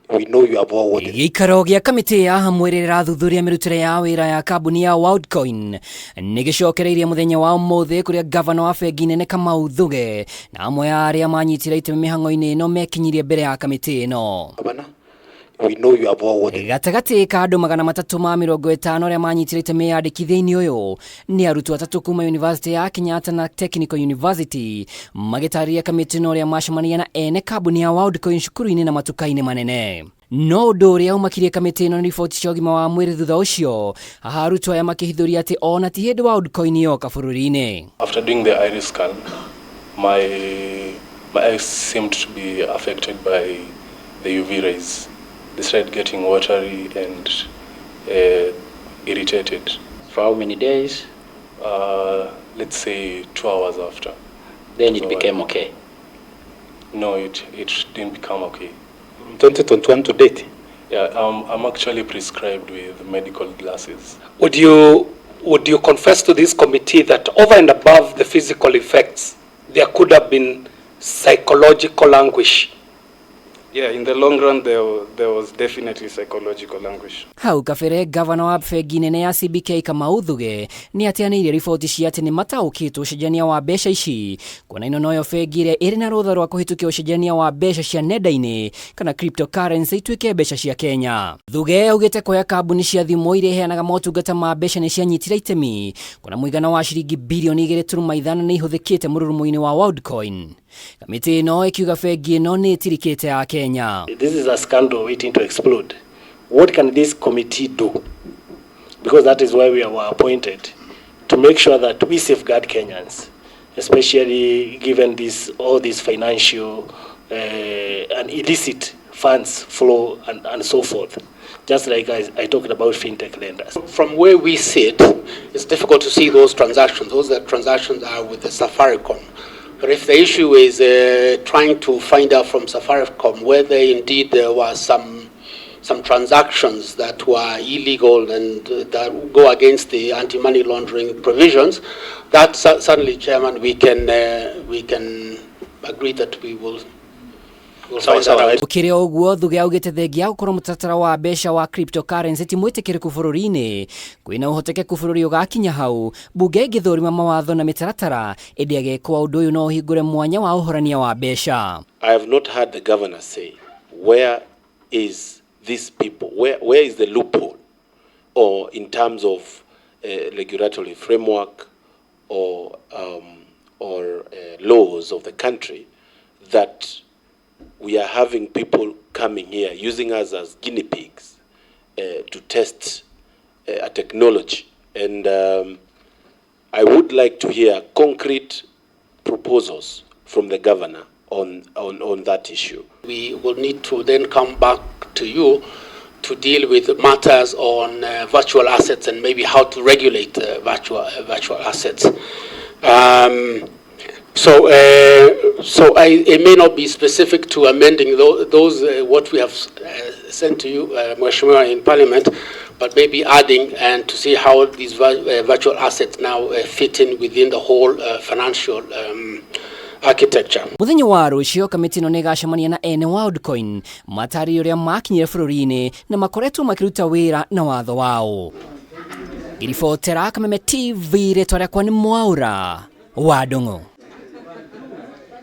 We know you have all Gĩikaro gĩa kamĩtĩ ya HAMWE ĩrathuthuria mĩrutĩre ya wĩra ya kambuni ya WorldCoin nĩgĩcokereirie mũthenya wa ũmũthĩ kũrĩa gavana wa bengi nene KAMURIKITHIO na amwe ya arĩa manyitire itemi mĩhang'o-inĩ ĩno mekinyirie mbere ya kamĩtĩ ĩno. We know you have all Gatagatĩ ka andũ 350 arĩa manyitire itemi yandĩkithia-inĩ ũyũ nĩ arutwo atatũ kuma University ya KENYATTA na Technical University magĩtarĩria kamĩtĩ ĩno ũrĩa macemania na ene kambuni ya WorldCoin cukuru-inĩ na matuka-inĩ manene. No ũndũ ũrĩa umakirie kamĩtĩ ĩno nĩ riboti cia ũgima wa mwĩrĩ thutha ũcio, haha arutwo aya makĩhithũria atĩ ona ti hĩndĩ WorldCoin yoka bũrũri-inĩ. After doing the iris scan, my eyes seemed to be affected by the UV rays. They started getting watery and irritated. For how many days? Let's say 2 hours after. Then it became okay? No, it didn't become okay. 2021 to date. Yeah, I'm actually prescribed with medical glasses. Would you confess to this committee that over and above the physical effects, there could have been psychological anguish? Yeah, in the long run, there was definitely psychological anguish. Hau kabere gavana wa bengi nene ya CBK KAMURIKITHIO nĩ ateanĩirie riboti cia atĩ nĩ mataũkĩtwo ũcenjania wa mbeca ici, kuona ino noyo bengi ĩrĩa ĩrĩ na rũtha rwa kũhĩtũkia ũcenjania wa mbeca cia nenda-inĩ kana cryptocurrency ituĩke mbeca cia Kenya. Thuge augĩte kuoya kambuni cia thimũ iria iheanaga motungata ma mbeca nĩ cianyitire itemi, kuona mũigana wa ciringi birioni 2.5 nĩ ihũthĩkĩte mũrurumo-inĩ wa WorldCoin. Kamĩtĩ ĩno ĩkiuga bengi ĩno nĩ ĩtirikĩte ya Kenya. This is a scandal waiting to explode. What can this committee do? Because that is why we were appointed, to make sure that we safeguard Kenyans, especially given all these financial and illicit funds flow and so forth. Just like I talked about fintech lenders. From where we sit, it's difficult to see those transactions. Those transactions are with the Safaricom. But if the issue is trying to find out from Safaricom whether indeed there was some transactions that were illegal and that go against the anti-money laundering provisions, that certainly, Chairman, we can agree that we will. Ukire ũguo Thuge augĩte thengia gũkorwo mũtaratara wa mbeca wa cryptocurrency ti mwĩtĩkĩrĩku bũrũri-inĩ, kwĩna ũhotekeku bũrũri ũgakinya hau mbunge ĩngĩthũrima mawatho na mĩtaratara ĩndĩ agekwo ũndũ ũyũ no ũhingũre mwanya wa ũhorania wa mbeca. I have not heard the governor say where is these people, where is the loophole, or in terms of regulatory framework or laws of the country that we are having people coming here using us as guinea pigs to test a technology, and I would like to hear concrete proposals from the governor on that issue. We will need to then come back to you to deal with matters on virtual assets and maybe how to regulate virtual assets. So it may not be specific to amending those what we have sent to you, Mheshimiwa, in Parliament, but maybe adding and to see how these virtual assets now fit in within the whole financial architecture. Mũthenya wa rũciũ kamĩtĩ ĩno nĩ ĩgacemania na ene WorldCoin matarĩrie ũrĩa makinyire bũrũri-inĩ na makoretwo makĩruta wĩra na watho wao. Ngĩribotera Kameme TV rĩtwa rĩakwa nĩ Mwaura wa Ndũng'ũ.